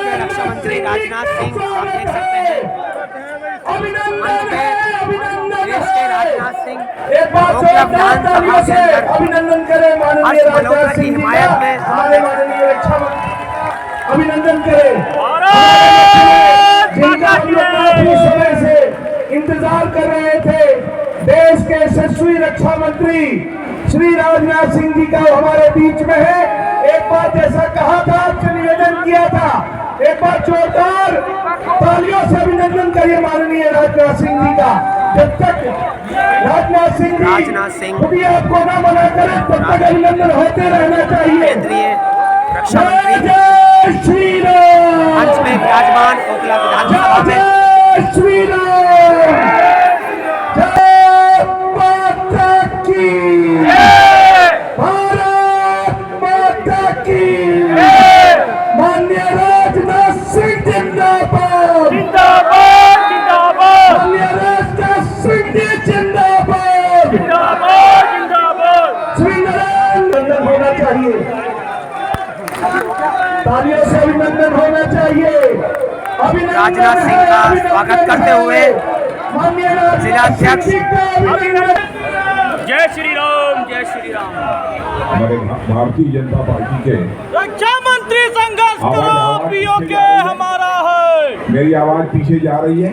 के रक्षा मंत्री राजनाथ सिंह आप देख सकते हैं मंच पे देश के राजनाथ सिंह ओखला विधानसभा के अंदर अभिनंदन करें माननीय हर्ष मल्होत्रा की हिमायत में हमारे माननीय रक्षा मंत्री अभिनंदन करें जिनका हम लोग काफी समय से इंतजार कर रहे थे। देश के यशस्वी रक्षा मंत्री श्री राजनाथ सिंह जी का हमारे बीच में है। एक बार जैसा कहा था, आपसे निवेदन किया था, एक बार जोरदार तालियों से अभिनंदन करिए माननीय राजनाथ सिंह जी का। जब तक राजनाथ सिंह खुद ही आपको न मना करें तब तक अभिनंदन होते रहना चाहिए। केंद्रीय रक्षा मंत्री श्री राम मंच में विराजमान ओखला विधानसभा में श्री राम जय माता की भारत माता की माननीय राजनाथ सिंह जिंदाबाद जिंदाबाद जिंदाबाद माननीय राजनाथ सिंह जी जिंदाबाद जिंदाबाद जिंदाबाद श्री नरेंद्र होना चाहिए। तालियों से अभिनंदन होना चाहिए। राजनाथ सिंह का स्वागत करते हुए जिलाध्यक्ष जय श्री राम जय श्री राम। हमारे भारतीय जनता पार्टी के रक्षा मंत्री संघर्ष करो पीओके हमारा है। मेरी आवाज पीछे जा रही है।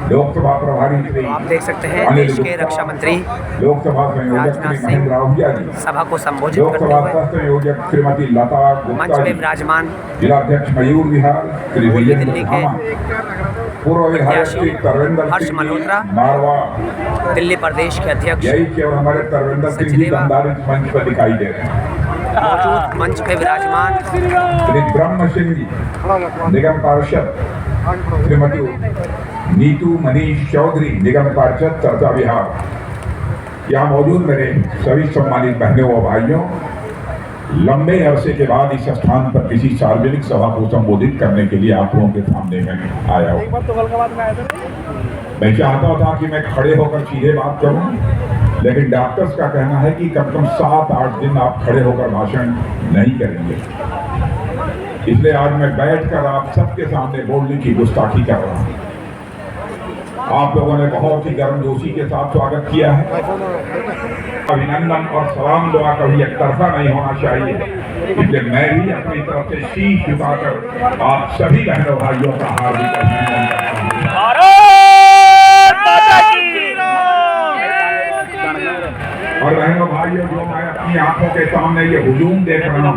लोकसभा प्रभारी श्री आप देख सकते हैं देश के रक्षा मंत्री लोकसभा संयोजक श्री महेंद्र राहुलिया जी सभा को संबोधित करते लोकसभा हुए संयोजक श्रीमती लता मंच गुप्ता में जी विराजमान जिलाध्यक्ष मयूर विहार श्री वीरेंद्र दिल्ली के धामा पूर्व विधायक श्री तरविंदर हर्ष सिंह मल्होत्रा मारवा दिल्ली प्रदेश के अध्यक्ष यही केवल हमारे तरविंदर सिंह जी दमदार इस मंच पर दिखाई दे रहे हैं। मौजूद मंच पे विराजमान श्री ब्रह्म सिंह जी निगम पार्षद श्रीमती नीतू मनीष चौधरी निगम पार्षद चर्चा विहार। यहाँ मौजूद मेरे सभी सम्मानित बहनों और भाइयों, लंबे अरसे के बाद इस स्थान पर किसी सार्वजनिक सभा को संबोधित करने के लिए आप लोगों के सामने मैं आया हूँ। मैं चाहता था कि मैं खड़े होकर सीधे बात करूं, लेकिन डॉक्टर्स का कहना है कि कम से कम 7-8 दिन आप खड़े होकर भाषण नहीं करेंगे, इसलिए आज मैं बैठकर आप सबके सामने बोलने की गुस्ताखी कर रहा हूं। आप लोगों ने बहुत ही गर्मजोशी के साथ स्वागत किया है। अभिनंदन और सलाम दुआ कभी एक तरफा नहीं होना चाहिए, इसलिए मैं भी अपनी तरफ से शीश झुकाकर आप सभी बहनों भाइयों का हार्दिक अभिनंदन करता हूँ। और बहनों भाइयों, जो मैं अपनी आंखों के सामने ये हुजूम देख रहा हूँ,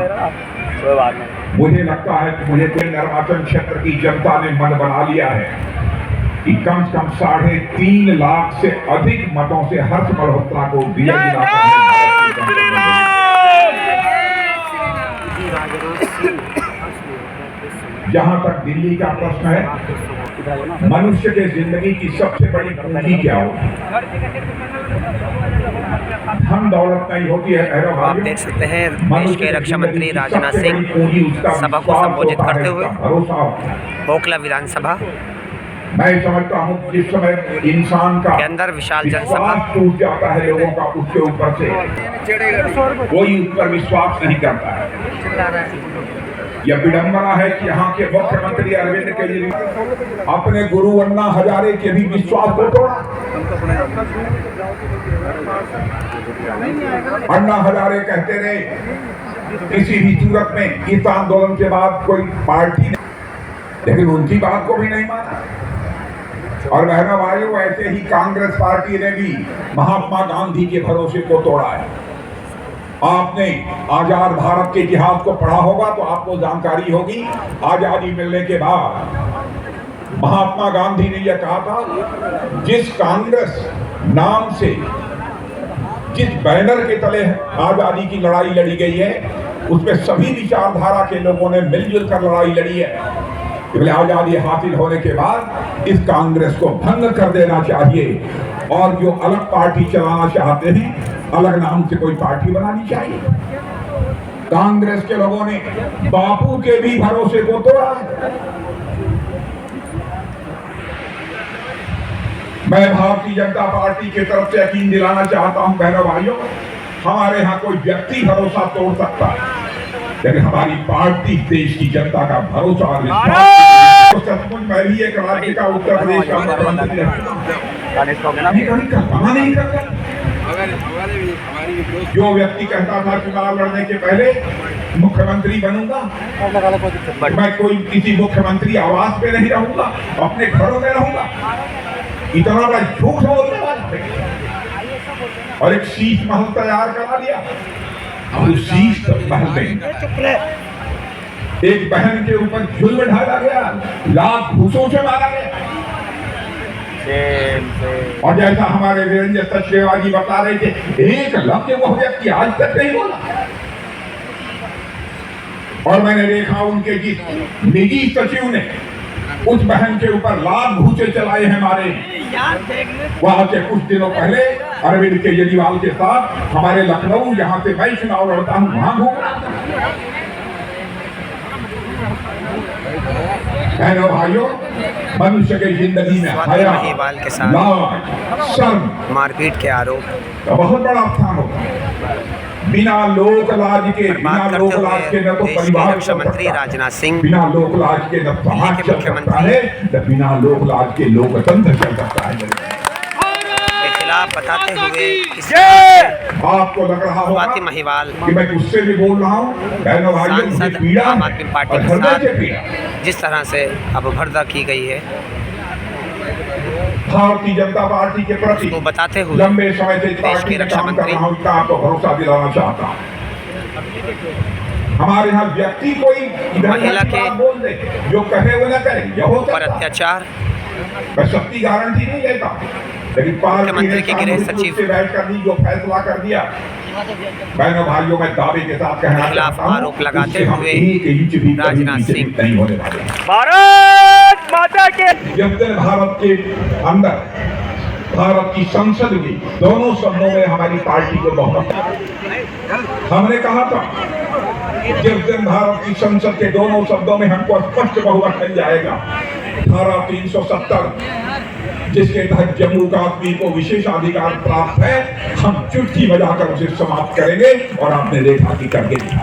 मुझे लगता है कि मुझे निर्वाचन क्षेत्र की जनता ने मन बना लिया है कि कम से कम 3.5 लाख से अधिक मतों से हर्ष मल्होत्रा को दिया जहां तक दिल्ली का प्रश्न है, मनुष्य के जिंदगी की सबसे बड़ी पूंजी क्या होती है? धन दौलत नहीं होती है। आप देख सकते हैं देश के रक्षा मंत्री राजनाथ सिंह सभा को संबोधित करते हुए ओखला विधानसभा मैं समझता हूँ जिस समय इंसान का के अंदर विशाल जनसभा टूट जाता है लोगों का, उसके ऊपर से कोई उस पर विश्वास नहीं करता है। यह विडंबना है कि यहाँ के मुख्यमंत्री अरविंद केजरीवाल अपने गुरु अन्ना हजारे के भी विश्वास को तोड़ा। अन्ना हजारे कहते रहे किसी भी सूरत में इस आंदोलन के बाद कोई पार्टी नहीं, लेकिन उनकी बात को भी नहीं माना। और बहनों भाइयों, ऐसे ही कांग्रेस पार्टी ने भी महात्मा गांधी के भरोसे को तोड़ा है। आपने आजाद भारत के इतिहास को पढ़ा होगा तो आपको जानकारी होगी, आजादी मिलने के बाद महात्मा गांधी ने यह कहा था, जिस कांग्रेस नाम से जिस बैनर के तले आजादी की लड़ाई लड़ी गई है, उसमें सभी विचारधारा के लोगों ने मिलजुल कर लड़ाई लड़ी है। आजादी हासिल होने के बाद इस कांग्रेस को भंग कर देना चाहिए और जो अलग पार्टी चलाना चाहते हैं, अलग नाम से कोई पार्टी बनानी चाहिए। कांग्रेस के लोगों ने बापू के भी भरोसे को तोड़ा है। मैं भारतीय जनता पार्टी की तरफ से यकीन दिलाना चाहता हूं बहनों भाइयों, हमारे यहाँ कोई व्यक्ति भरोसा तोड़ सकता है, लेकिन हमारी पार्टी देश की जनता का भरोसा और विश्वास तो सचमुच मैं भी एक राज्य का उत्तर प्रदेश का मुख्यमंत्री कभी कल्पना नहीं करता। जो व्यक्ति कहता था चुनाव लड़ने के पहले मुख्यमंत्री बनूंगा, मैं कोई किसी मुख्यमंत्री आवास पे नहीं रहूंगा, अपने घरों में रहूंगा, इतना बड़ा झूठ बोलने वाला और एक शीश महल तैयार करा दिया। और उस शीश महल में एक बहन के ऊपर जुल्म ढाला गया, लाख घूसों से मारा गया। और जैसा हमारे वीरेंद्र सचदेवा जी बता रहे थे, एक लफ्ज वो व्यक्ति आज तक नहीं बोला। और मैंने देखा उनके जिस निजी सचिव ने उस बहन के ऊपर लाख घूसे चलाए हैं मारे, वहां से कुछ दिनों पहले अरविंद केजरीवाल के साथ हमारे लखनऊ, जहां से मैं चुनाव लड़ता हूं, वहां घूम रहा था। बहनों भाइयों, मनुष्य की जिंदगी में हया, लाज, शर्म, मारपीट के आरोप तो बहुत बड़ा स्थान होता है। बिना लोक लाज के, बिना लोक लाज के न तो परिवार रक्षा मंत्री राजनाथ सिंह, बिना लोक लाज के न समाज चल सकता है, न बिना लोक लाज के लोकतंत्र चल सकता है। के खिलाफ बताते हुए आपको लग रहा होगा महिवाल कि मैं गुस्से में बोल रहा हूँ, बहनों भाइयों, मुझे पीड़ा आम आदमी पार्टी के साथ जिस तरह से अवभर्दा की गई है, भारतीय जनता पार्टी के प्रति वो बताते हुए लंबे समय से इस देश पार्टी के में रक्षा काम कर मंत्री रहा हूं, इसका आपको भरोसा दिलाना चाहता हूं। हमारे यहाँ व्यक्ति कोई महिला के बोल दे, जो कहे वो न करे, यह हो पर अत्याचार, मैं सबकी गारंटी नहीं देता, लेकिन पार्टी ने गृह सचिव से बैठ कर जो फैसला कर दिया, बहनों भाइयों, मैं दावे के साथ कहना खिलाफ चाहता हूं, आरोप लगाते हुए एक इंच भी राजनाथ सिंह नहीं होने वाले। भारत माता के जब तक भारत के अंदर, भारत की संसद की दोनों सदनों में हमारी पार्टी को बहुमत, हमने कहा था जिस दिन भारत की संसद के दोनों शब्दों में हमको स्पष्ट बहुमत मिल जाएगा, धारा 370 जिसके तहत जम्मू कश्मीर को विशेषाधिकार प्राप्त है, हम चुटकी बजाकर उसे समाप्त करेंगे। और आपने देखा कि करके दिखा।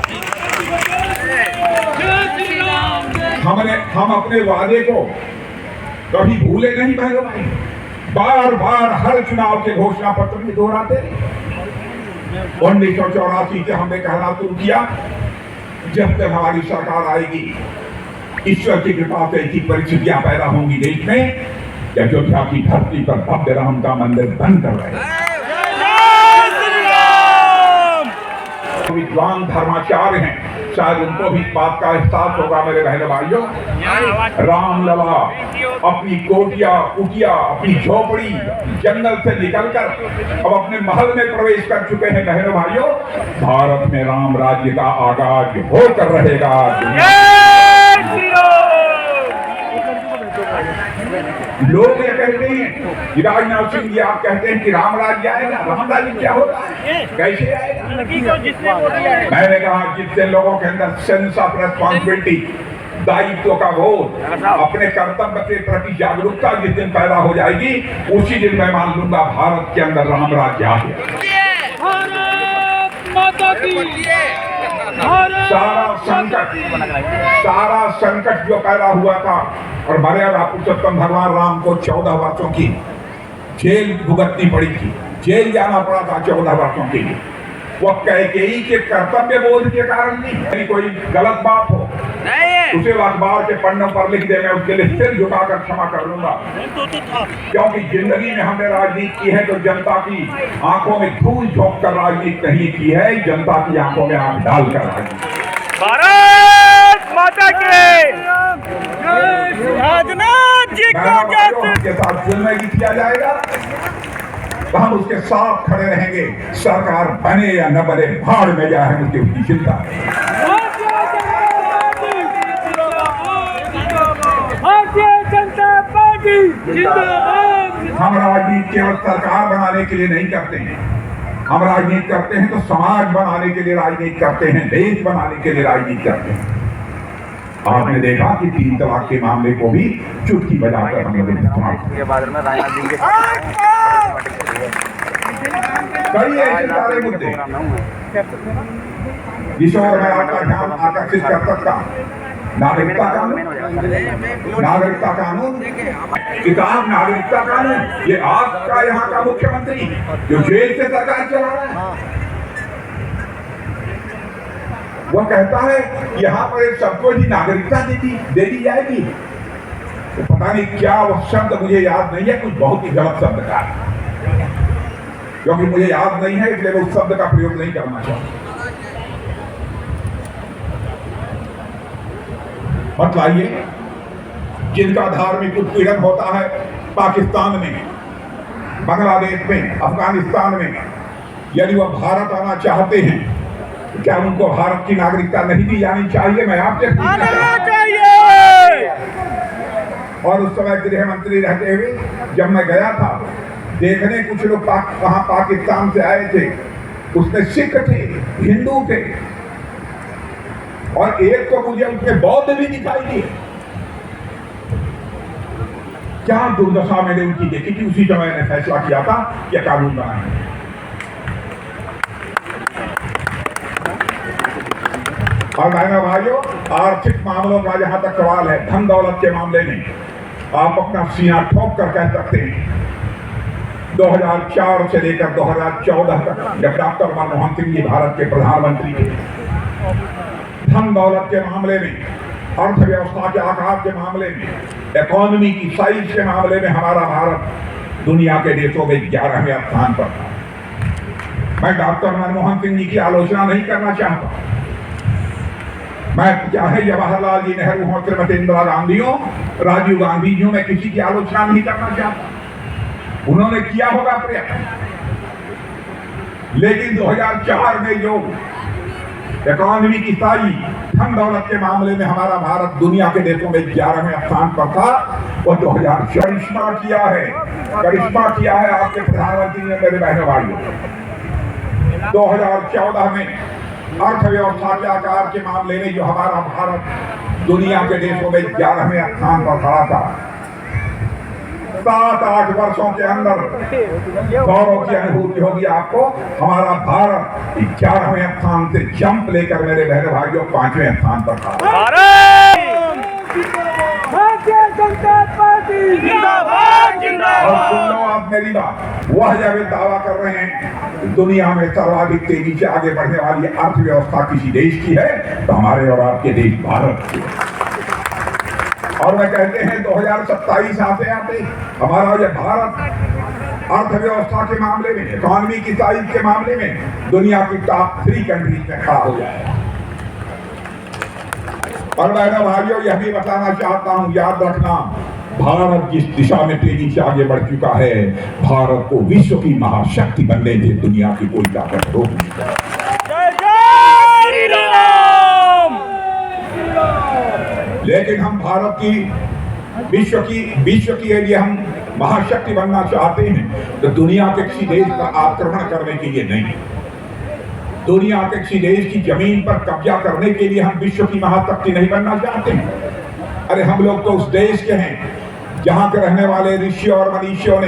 हम अपने वादे को कभी भूले नहीं बहनों भाई, बार बार हर चुनाव के घोषणा पत्र में दोहराते। 1984 से हमने कहना शुरू किया, जब तक हमारी सरकार आएगी, ईश्वर की कृपा से ऐसी परिस्थितियां पैदा होंगी देश में, अयोध्या की धरती पर भव्य राम का मंदिर बनकर रहे। विद्वान धर्माचार्य हैं, शायद उनको भी इस बात का एहसास होगा मेरे बहनों भाइयों। रामलला अपनी कोटिया, कुटिया, अपनी झोपड़ी जंगल से निकलकर अब अपने महल में प्रवेश कर चुके हैं। बहनों भाइयों, भारत में राम राज्य का आगाज होकर रहेगा। लोग ये कहते हैं कि राजनाथ सिंह जी, आप कहते हैं कि राम राज्य आएगा, राम राज्य क्या होता है, कैसे आएगा? मैंने कहा जितने लोगों के अंदर सेंस ऑफ रेस्पॉन्सिबिलिटी, दायित्व का बोध, अपने कर्तव्य के प्रति जागरूकता जिस दिन पैदा हो जाएगी, उसी दिन मैं मान लूंगा भारत के अंदर राम राज्य आ गया। सारा संकट जो पैदा हुआ था, और मर्यादा पुरुषोत्तम भगवान राम को 14 वर्षों की जेल भुगतनी पड़ी थी, जेल जाना पड़ा था 14 वर्षों के लिए। वो कैकेयी के कर्तव्य बोध के कारण नहीं, कोई गलत बात हो उसे अखबार के पन्नों पर लिख दे, मैं उसके लिए सिर झुकाकर क्षमा कर लूंगा, क्योंकि जिंदगी में हमने राजनीति की है तो जनता की आंखों में धूल झोंक कर राजनीति नहीं की है, जनता की आंखों में आंख डालकर राजनीति। भारत माता के राजनाथ जी के साथ जुल्म भी किया जाएगा, हम उसके साथ खड़े रहेंगे, सरकार बने या न बने, भाड़ में जाए, मुझे उसकी चिंता है। भारतीय जनता पार्टी जिंदाबाद। हम राजनीति केवल सरकार बनाने के लिए नहीं करते हैं, हम राजनीति करते हैं तो समाज बनाने के लिए राजनीति करते हैं, देश बनाने के लिए राजनीति करते हैं। आपने देखा कि 3 तलाक के मामले को भी चुटकी बजाकर हम लोगों कई ऐसे सारे मुद्दे जिस और मैं आपका ध्यान आकर्षित कर सकता हूं, नागरिकता कानून। नागरिकता कानून, किताब नागरिकता कानून, ये आपका यहाँ का मुख्यमंत्री जो जेल से सरकार चला रहा है, वो कहता है यहाँ पर सबको ही नागरिकता दे दी जाएगी। तो पता नहीं क्या वो शब्द मुझे याद नहीं है, कुछ बहुत ही गलत शब्द का, क्योंकि मुझे याद नहीं है इसलिए मैं उस शब्द का प्रयोग नहीं करना चाहता। बतलाइए, जिनका धार्मिक उत्पीड़न होता है पाकिस्तान में, बांग्लादेश में, अफगानिस्तान में, यदि वह भारत आना चाहते हैं, क्या उनको भारत की नागरिकता नहीं दी जानी चाहिए? मैं आपसे पूछना चाहिए। और उस समय गृह मंत्री रहते हुए जब मैं गया था देखने, कुछ लोग वहां पाकिस्तान से आए थे, उसमें सिख थे, हिंदू थे, और एक तो मुझे उसमें बौद्ध भी दिखाई दिए। क्या दुर्दशा मैंने उनकी देखी थी। उसी समय मैंने फैसला किया था कि कानून बनाएंगे। और भाइयों भाइयों, आर्थिक मामलों का जहां तक सवाल है, धन दौलत के मामले में आप अपना सीना ठोक कर कह सकते हैं 2004 से लेकर 2014 तक, जब डॉक्टर मनमोहन सिंह जी भारत के प्रधानमंत्री थे, धन दौलत के मामले में, अर्थव्यवस्था के आकार के मामले में, इकोनॉमी की साइज के मामले में हमारा भारत दुनिया के देशों में 11वें स्थान पर था। मैं डॉक्टर मनमोहन सिंह जी की आलोचना नहीं करना चाहता। मैं चाहे जवाहरलाल जी नेहरू हो, श्रीमती इंदिरा गांधी हो, राजीव गांधी जी हो, मैं किसी की आलोचना नहीं करना चाहता। उन्होंने किया होगा प्रयत्न, लेकिन 2004 में जो इकोनॉमी की साइज, धन दौलत के मामले में हमारा भारत दुनिया के देशों में 11वें स्थान पर था, वो 2000 करिश्मा किया है आपके प्रधानमंत्री ने, मेरे बहनों भाइयों। 2014 में अर्थव्यवस्था के आकार के मामले में जो हमारा भारत दुनिया के देशों में 11वें स्थान पर खड़ा था, 7-8 वर्षों के अंदर गौरव की अनुभूति होगी आपको। हमारा भारत 11वें स्थान से जंप लेकर, मेरे बहन भाइयों, 5वें स्थान पर खड़ा। और सुन लो आप मेरी बात, वह जब दावा कर रहे हैं दुनिया में सर्वाधिक तेजी से आगे बढ़ने वाली अर्थव्यवस्था किसी देश की है, तो हमारे और आपके देश भारत की है। और मैं कहते हैं 2027 आते आते हमारा ये भारत अर्थव्यवस्था के मामले में, इकोनॉमी की साइज के मामले में दुनिया की टॉप 3 कंट्रीज में खड़ा हो जाएगा। और बहनों भाइयों, यह भी बताना चाहता हूं, याद रखना, भारत जिस दिशा में तेजी से आगे बढ़ चुका है, भारत को विश्व की महाशक्ति बनने से दुनिया की कोई ताकत रोक नहीं सकती। लेकिन हम भारत की विश्व की यदि हम महाशक्ति बनना चाहते हैं, तो दुनिया के किसी देश पर आक्रमण करने के लिए नहीं, दुनिया के किसी देश की जमीन पर कब्जा करने के लिए हम विश्व की महाशक्ति नहीं बनना चाहते हैं। अरे हम लोग तो उस देश के हैं जहां के रहने वाले ऋषि और मनीषियों ने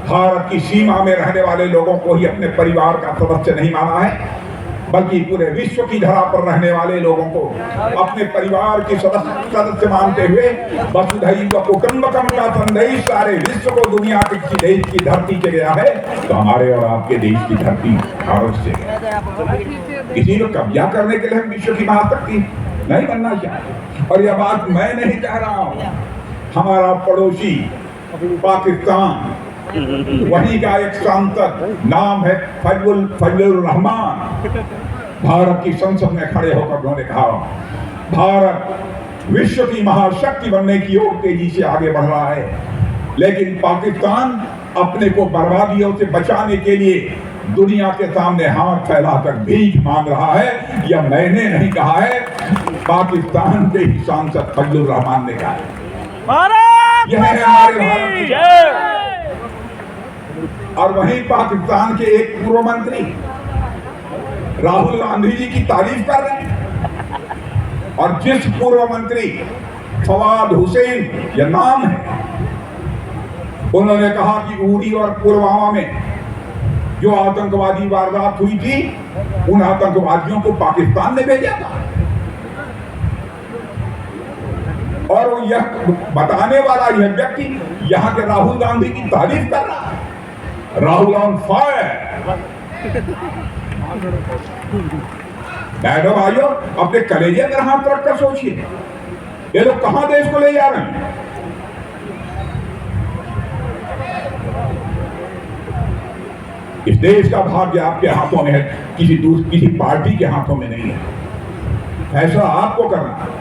भारत की सीमा में रहने वाले लोगों को ही अपने परिवार का सदस्य नहीं माना है, बल्कि पूरे विश्व की धरा पर रहने वाले लोगों को अपने परिवार के सदस्य मानते हुए वसुधैव कुटुंबकम का संदेश सारे विश्व को दुनिया के किसी देश की धरती से गया है, तो हमारे और आपके देश की धरती भारत से किसी को कब्जा करने के लिए हम विश्व की महाशक्ति नहीं बनना चाहते। और यह बात मैं नहीं कह रहा हूं, हमारा पड़ोसी पाकिस्तान, वहीं का एक सांसद, नाम है फजलुर रहमान, भारत की संसद में खड़े होकर उन्होंने कहा भारत विश्व की महाशक्ति बनने की ओर तेजी से आगे बढ़ रहा है, लेकिन पाकिस्तान अपने को बर्बादियों से बचाने के लिए दुनिया के सामने हाथ फैलाकर भीख मांग रहा है। यह मैंने नहीं कहा है, पाकिस्तान के ही सांसद फजलुर रहमान ने कहा है। यह है हमारे भारत की। और वहीं पाकिस्तान के एक पूर्व मंत्री राहुल गांधी जी की तारीफ कर रहे हैं, और जिस पूर्व मंत्री फवाद हुसैन, यह नाम है, उन्होंने कहा कि उरी और पुलवामा में जो आतंकवादी वारदात हुई थी उन आतंकवादियों को पाकिस्तान ने भेजा था। और वो यह बताने वाला यह व्यक्ति यहां के राहुल गांधी की तारीफ कर रहा है। Rahul on fire. मैडम भाइयों, अपने कलेजे में हाथ रखकर सोचिए, ये लोग कहां देश को ले जा रहे हैं। इस देश का भाग्य आपके हाथों में है, किसी पार्टी के हाथों में नहीं है। फैसला आपको करना है।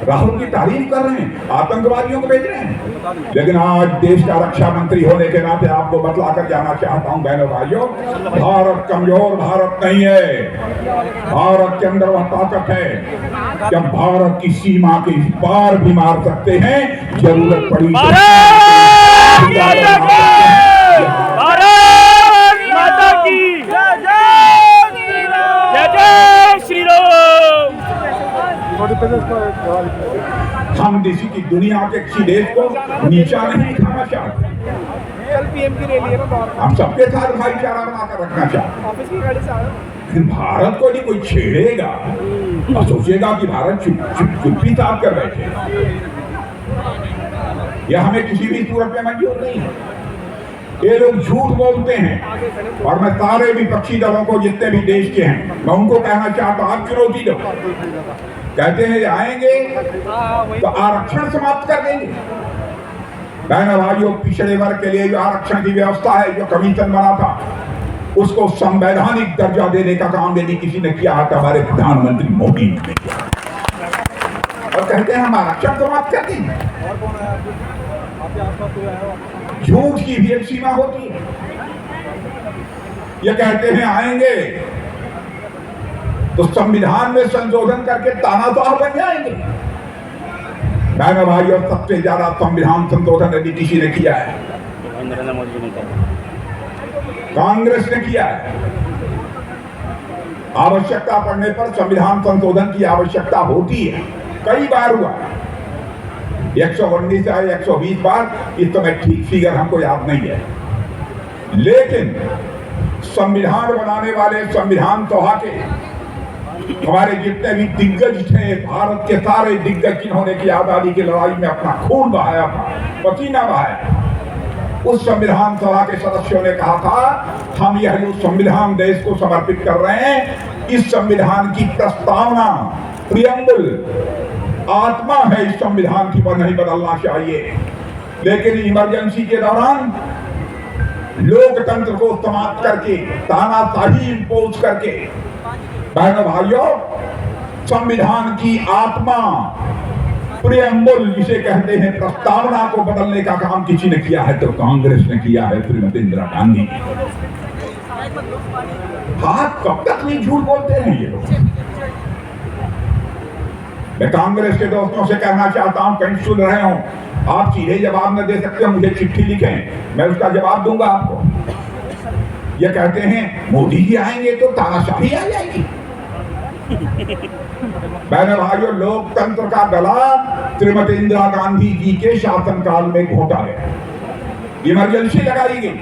राहुल की तारीफ कर रहे हैं, आतंकवादियों को भेज रहे हैं। लेकिन आज देश का रक्षा मंत्री होने के नाते आपको बतलाकर जाना चाहता हूं बहनों भाइयों, भारत कमजोर भारत नहीं है। भारत के अंदर वह ताकत है कि हम भारत की सीमा के इस पार भी मार सकते हैं। जरूरत पड़ी भारत माता की जय श्री राम। हम किसी की दुनिया के किसी देश को नीचा नहीं दिखाना चाहते। हम सबके साथ भाईचारा बनाकर रखना चाहते। लेकिन भारत को नहीं कोई छेड़ेगा और सोचेगा कि भारत चुप्पी साफ कर बैठे, यह हमें किसी भी सूरत में मंजूर नहीं है। ये लोग झूठ बोलते हैं और मैं सारे विपक्षी दलों को जितने भी देश के हैं मैं उनको कहना चाहता हूं, आप चुनौती दो। कहते हैं आएंगे तो आरक्षण समाप्त कर देंगे। बहनों भाइयों, पिछड़े वर्ग के लिए जो आरक्षण की व्यवस्था है, जो कमीशन बना था, उसको संवैधानिक दर्जा देने का काम यदि किसी ने किया है तो हमारे प्रधानमंत्री मोदी ने किया। और कहते हैं हम आरक्षण समाप्त कर देंगे। झूठ की भी एक सीमा होती है। ये कहते हैं आएंगे तो संविधान में संशोधन करके तानाशाह बन जाएंगे। बहनों भाइयों, सबसे ज्यादा संविधान संशोधन यदि किसी ने किया है कांग्रेस ने किया है। आवश्यकता पड़ने पर संविधान संशोधन की आवश्यकता होती है, कई बार हुआ, 119 या 120 बार, इस समय ठीक फिगर हमको याद नहीं है। लेकिन संविधान बनाने वाले संविधान सभा के हमारे जितने भी दिग्गज थे, भारत के सारे दिग्गज जिन्होंने की आजादी की लड़ाई में अपना खून बहाया था, पसीना बहाया, उस संविधान सभा के सदस्यों ने कहा था हम यह संविधान देश को समर्पित कर रहे हैं। इस संविधान की प्रस्तावना, प्रियम्बल, आत्मा है इस संविधान की, वह नहीं बदलना चाहिए। लेकिन इमरजेंसी के दौरान लोकतंत्र को समाप्त करके, तानाशाही इंपोज करके, बहनों भाइयों, संविधान की आत्मा, प्रियम्बल जिसे कहते हैं, प्रस्तावना को बदलने का काम किसी ने किया है तो कांग्रेस ने किया है, श्रीमती इंदिरा गांधी। हाँ, कब तक नहीं झूठ बोलते हैं ये लोग। मैं कांग्रेस के दोस्तों से कहना चाहता हूं, कहीं सुन रहे हो, आप सीधे जवाब न दे सकते, मुझे चिट्ठी लिखें, मैं उसका जवाब दूंगा आपको। ये कहते हैं मोदी जी आएंगे तो तानाशाही आ जाएगी। बहनों भाइयों, लोकतंत्र का गला श्रीमती इंदिरा गांधी जी के शासनकाल में घोटा गया, इमरजेंसी लगाई गई।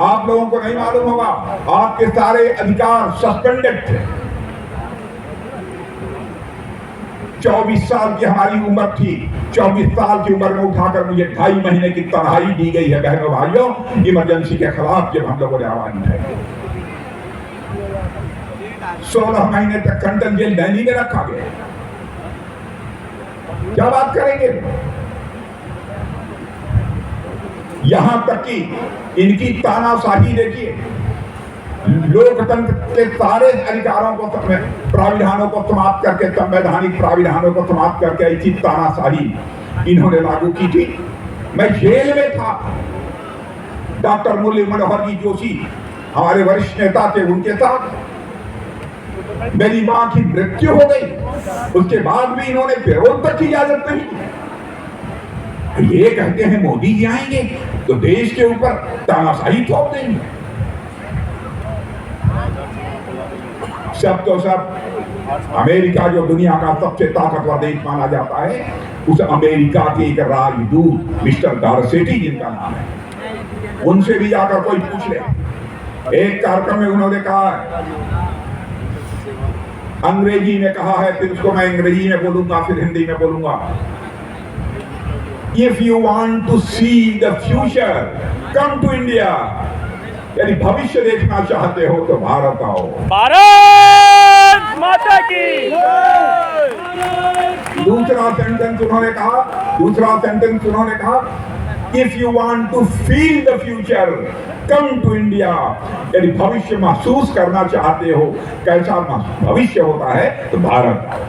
आप लोगों को नहीं मालूम होगा, आपके सारे अधिकार सस्पेंडेड थे। 24 साल की हमारी उम्र थी, 24 साल की उम्र में उठाकर मुझे 2.5 महीने की तनहाई दी गई है बहनों भाइयों, इमरजेंसी के खिलाफ जब हम लोगों ने आवाज उठाई। 16 महीने तक कंटन जेल दिल्ली में रखा गया। क्या बात करेंगे? यहां तक कि इनकी तानाशाही देखिए, लोकतंत्र के सारे अधिकारों को, प्राविधानों को समाप्त करके, संवैधानिक प्राविधानों को समाप्त करके ऐसी तानाशाही इन्होंने लागू की थी। मैं जेल में था, डॉक्टर मुरली मनोहर जी जोशी हमारे वरिष्ठ नेता थे, उनके साथ मेरी मां की मृत्यु हो गई, उसके बाद भी इन्होंने विरोध तक की इजाजत नहीं दी। ये कहते हैं मोदी जी आएंगे तो देश के ऊपर तानाशाही थोप देंगे। सब तो सब अमेरिका, जो दुनिया का सबसे ताकतवर देश माना जाता है, उस अमेरिका के एक राजदूत मिस्टर गारसेटी जिनका नाम है, उनसे भी जाकर कोई पूछ ले एक कार्यक्रम में उन्होंने कहा, अंग्रेजी में कहा है, फिर उसको मैं अंग्रेजी में बोलूंगा, फिर हिंदी में बोलूंगा। If you want to see the future, come to India. यदि भविष्य देखना चाहते हो तो भारत आओ। भारत माता की। दूसरा सेंटेंस उन्होंने कहा, If you want to feel the future, come to India. यदि भविष्य महसूस करना चाहते हो, कैसा भविष्य होता है, तो भारत आओ।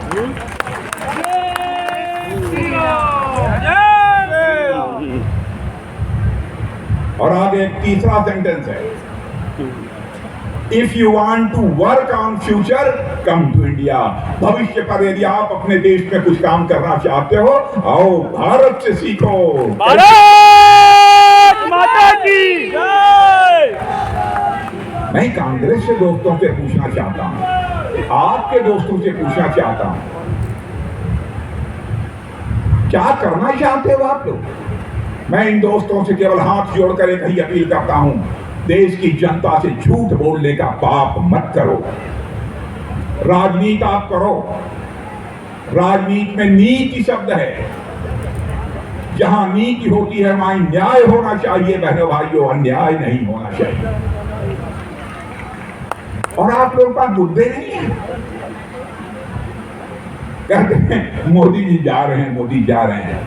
और आगे एक तीसरा सेंटेंस है, if you want to work on future, come to India. भविष्य पर यदि आप अपने देश में कुछ काम करना चाहते हो, आओ भारत से सीखो। भारत माता की जय। मैं कांग्रेस के दोस्तों से पूछना चाहता हूं, आपके दोस्तों से पूछना चाहता हूं, क्या करना चाहते हो आप लोग? मैं इन दोस्तों से केवल हाथ जोड़कर एक ही अपील करता हूं, देश की जनता से झूठ बोलने का पाप मत करो। राजनीति आप करो, राजनीति में नीति शब्द है, जहां नीति होती है वहां न्याय होना चाहिए बहनों भाइयों, अन्याय नहीं होना चाहिए। और आप लोगों का मुद्दे नहीं है, कहते हैं मोदी जी जा रहे हैं, मोदी जा रहे हैं।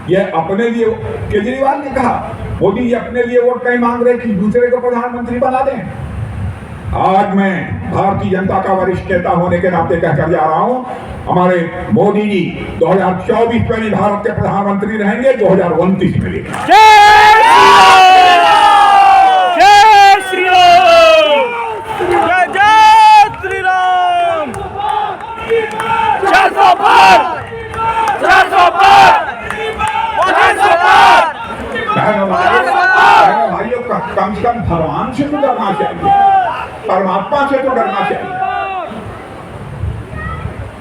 ये अपने लिए, केजरीवाल ने कहा मोदी जी अपने लिए वोट नहीं मांग रहे कि दूसरे को प्रधानमंत्री बना दें। आज मैं भारतीय जनता का वरिष्ठ नेता होने के नाते कहकर जा रहा हूं, हमारे मोदी जी 2024 में भी भारत के प्रधानमंत्री रहेंगे, 2029 में भी। जय श्री राम, जय जय श्री राम। 400 पार, 400 पार, 400 पार। भाइयों कम से कम भगवान से तो डरना चाहिए, परमात्मा से तो डरना चाहिए।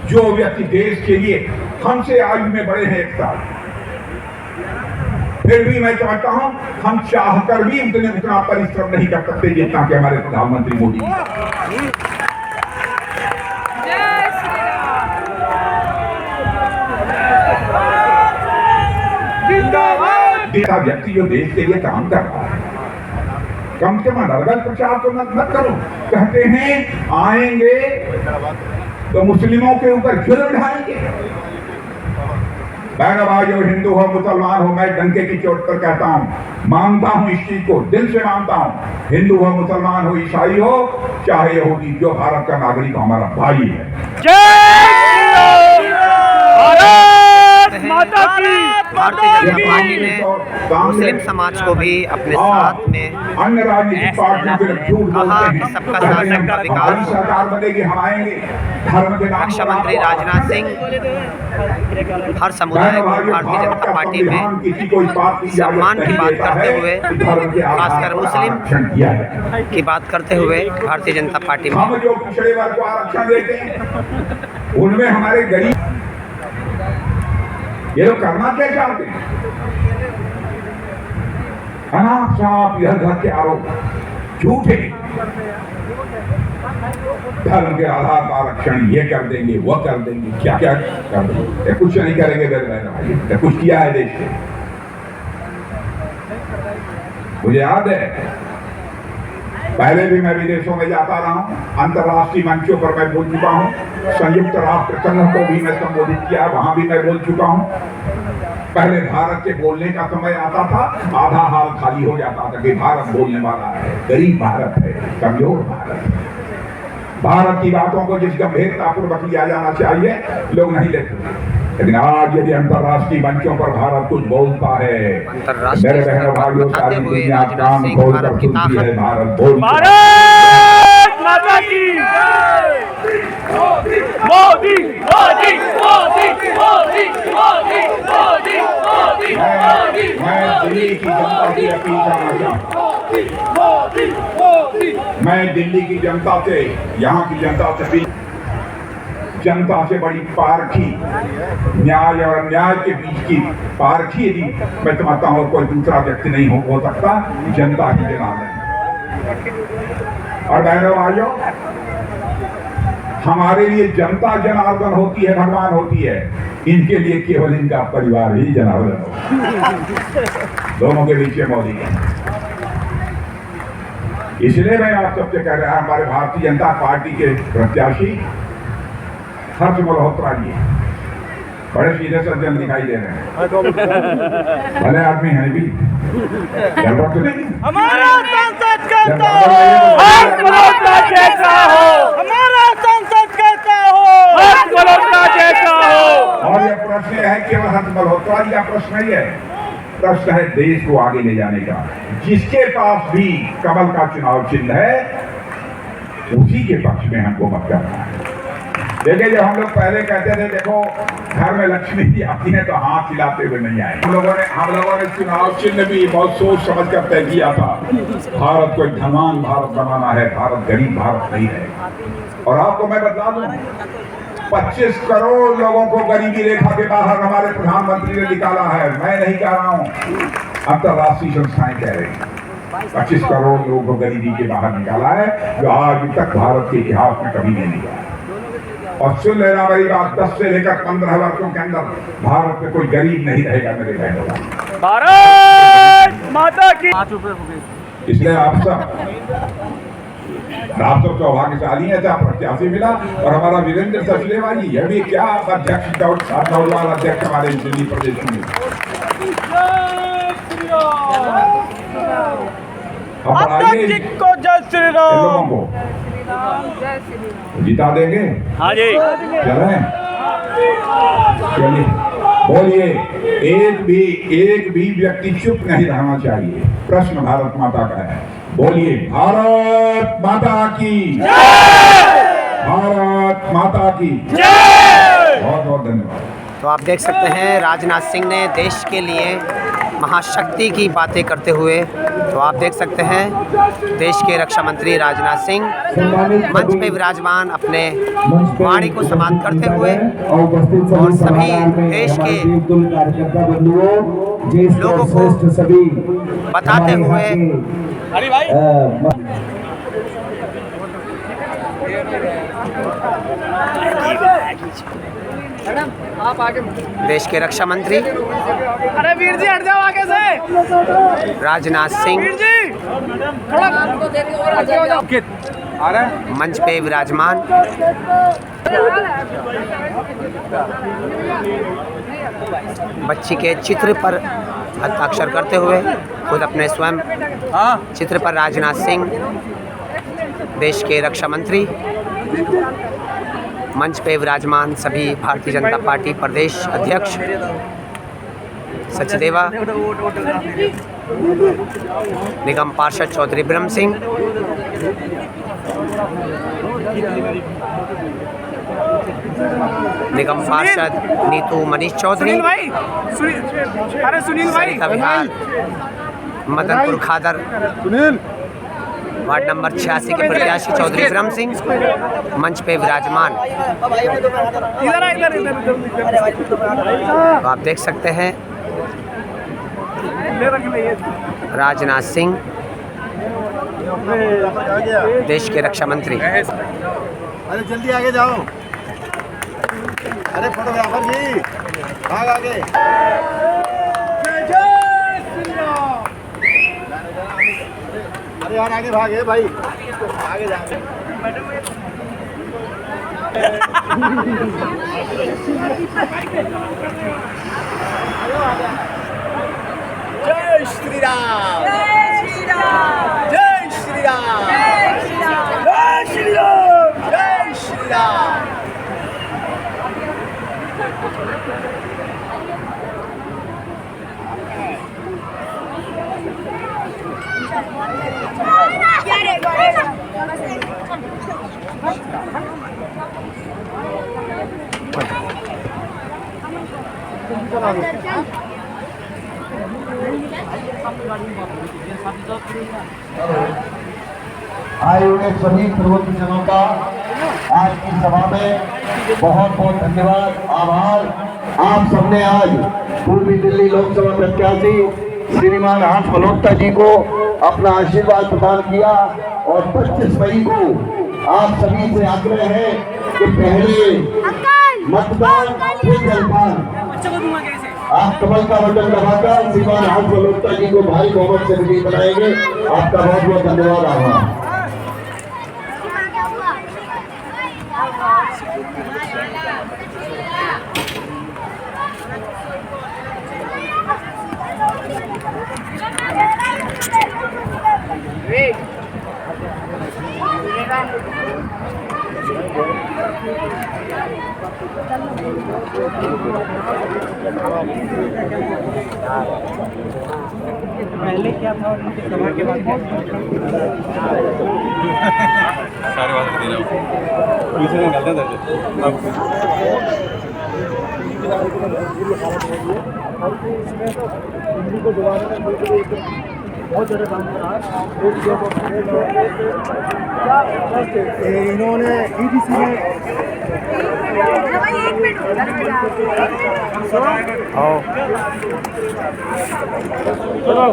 जो व्यक्ति देश के लिए हमसे आयु में बड़े हैं एक साल, फिर भी मैं समझता हूं हम चाहकर भी उतना परिश्रम नहीं कर सकते जितना कि हमारे प्रधानमंत्री मोदी। देश व्यक्ति जो देश के लिए काम कर रहा है, कम से कम अलग प्रचार तो मत करो। कहते हैं आएंगे तो मुस्लिमों के ऊपर जुल्म ढाएंगे। बहनों भाइयों, हिंदू हो मुसलमान हो, मैं डंके की चोट पर कहता हूं, मानता हूं इस चीज को, दिल से मानता हूं। हिंदू हो मुसलमान हो ईसाई हो चाहे यहूदी, जो भारत का नागरिक हमारा भाई है। भारतीय जनता पार्टी ने मुस्लिम समाज को भी अपने साथ में अन्य राजनीतिक पार्टियों के कहा कि सबका साथ सबका विकास। सरकार बनेगी, हम आएंगे। धर्म के नाम रक्षा मंत्री राजनाथ सिंह हर समुदाय को भारतीय जनता पार्टी में सम्मान की बात करते हुए, खासकर मुस्लिम की बात करते हुए भारतीय जनता पार्टी में हम जो पिछड़े वर्ग को आरक्षण देते हैं उनमें हमारे गरीब, ये लोग करना क्या चाहते हैं? अनाप शनाप इधर उधर के आरोप झूठे, धर्म के आधार पर आरक्षण ये कर देंगे, वो कर देंगे, क्या क्या कर देंगे, कुछ नहीं करेंगे मेरे भाई। कुछ किया है देश में? मुझे याद है पहले भी मैं विदेशों में जाता रहा हूं, अंतर्राष्ट्रीय मंचों पर मैं बोल चुका हूं, संयुक्त राष्ट्र संघ को भी मैं संबोधित किया, वहां भी मैं बोल चुका हूं। पहले भारत के बोलने का समय आता था, आधा हाल खाली हो जाता था कि भारत बोलने वाला है, गरीब भारत है, कमजोर भारत है। भारत की बातों को जिस गंभीरतापूर्वक लिया जाना चाहिए लोग नहीं लेते। लेकिन आज यदि अंतर्राष्ट्रीय मंचों पर भारत कुछ बोलता है, मेरे बहनों भाइयों, सारी दुनिया कान खोलकर सुनती है, भारत बोलता है। भारत माता की मोदी मोदी मोदी मोदी मोदी मोदी मोदी मोदी। मैं दिल्ली की जनता से अपील करना चाहता हूं, मैं दिल्ली की जनता से, यहाँ की जनता से, जनता से बड़ी पारखी, न्याय और अन्याय के बीच की पारखी यदि मैं समझता हूँ कोई दूसरा व्यक्ति नहीं हो सकता, जनता ही जनाब है। और बहनों भाइयों, हमारे लिए जनता जनार्दन होती है, भगवान होती है, इनके लिए केवल इनका परिवार ही जनार्दन होता है। दोनों के बीच में मोदी है। इसलिए मैं आप सबसे कह रहा, हमारे भारतीय जनता पार्टी के प्रत्याशी हर्ष मल्होत्रा जी बड़े सीधे सज्जन दिखाई दे रहे हैं, भले आदमी है भी, जरूरत नहीं। हमारा सांसद कहता हो हर्ष मल्होत्रा जैसा हो, हमारा सांसद कहता हो हर्ष मल्होत्रा जैसा हो। और ये प्रश्न है केवल हर्ष मल्होत्रा जी का प्रश्न नहीं है, प्रश्न है देश को आगे ले जाने का। जिसके पास भी कमल का चुनाव चिन्ह है, उसी के पक्ष में हमको मत करना है। देखिए, जब हम लोग पहले कहते थे देखो घर में लक्ष्मी जी आती है तो हाथ हिलाते हुए नहीं आए, हम लोगों ने चुनाव चिन्ह भी बहुत सोच समझ कर तय किया था। भारत को एक धनवान भारत बनाना है, भारत गरीब भारत नहीं है। और आपको मैं बता दूं, 25 करोड़ लोगों को गरीबी रेखा के बाहर हमारे प्रधानमंत्री ने निकाला है। मैं नहीं कह रहा हूं, अंतरराष्ट्रीय संस्थाएं कह रही हैं। 25 करोड़ लोगों को गरीबी के बाहर निकाला है, जो आज तक भारत के इतिहास में कभी नहीं निकाला। और सुन लेना मेरी बात, 10 से लेकर 15 वर्षों के अंदर भारत में कोई गरीब नहीं रहेगा मेरे बहनों। भारत माता की। इसलिए आप सब सौभाग्यशाली है, जहाँ प्रत्याशी मिला। और हमारा वीरेंद्र सचदेवा जी, यह भी क्या अध्यक्ष नौजवान अध्यक्ष हमारे दिल्ली प्रदेश में। अध्यक्ष को जय श्री राम को जिता देंगे। हाँ जी, चलें, चलिए बोलिए। एक भी व्यक्ति चुप नहीं रहना चाहिए। प्रश्न भारत माता का है, बोलिए भारत माता की जय, भारत माता की जय। बहुत बहुत धन्यवाद। तो आप देख सकते हैं राजनाथ सिंह ने देश के लिए महाशक्ति की बातें करते हुए, तो आप देख सकते हैं देश के रक्षा मंत्री राजनाथ सिंह मंच पे विराजमान अपने वाणी को समाप्त करते हुए और सभी देश के लोगों को बताते हुए अरे भाई आप आगे, देश के रक्षा मंत्री अरे वीर जी हट जाओ आगे से। राजनाथ सिंह वीर जी थोड़ा आगे हो जाओ। मंच पे विराजमान बच्ची के चित्र पर हस्ताक्षर करते हुए खुद अपने स्वयं चित्र पर राजनाथ सिंह देश के रक्षा मंत्री मंच पे विराजमान सभी भारतीय जनता पार्टी प्रदेश अध्यक्ष सचदेवा, निगम पार्षद चौधरी ब्रह्म सिंह, निगम पार्षद नीतू मनीष चौधरी, सरिता विहार, मदनपुर खादर, वार्ड नंबर 86 के प्रत्याशी चौधरी ब्रह्म सिंह मंच पे विराजमान। तो आप देख सकते हैं राजनाथ सिंह देश के रक्षा मंत्री। अरे जल्दी आगे जाओ, अरे फोटोग्राफर जी भाग आगे। अरे यार आगे भागे भाई, आगे जाओ। जय श्री राम, जय श्री राम, जय श्री राम, जय श्री राम, जय श्री राम, जय श्री राम। आए हुए सभी प्रबुद्ध जनों का आज की सभा में बहुत बहुत धन्यवाद, आभार। आप सबने आज पूर्वी दिल्ली लोकसभा प्रत्याशी श्रीमान हर्ष मल्होत्रा जी को अपना आशीर्वाद प्रदान किया। और 25 मई को आप सभी से आग्रह है कि पहले मतदान फिर जलपान। आप कमल का बटन दबाकर श्रीमान हर्ष मल्होत्रा जी को भारी बहुमत से विजयी बनाएंगे। आपका बहुत बहुत धन्यवाद। आभार। पहले क्या था और सभा के बाद सारे बात दे रहा हूँ पुलिस ने गलत है हिंदी को दोबारा में बहुत ज़्यादा काम करा इन्होंने EDC में चलो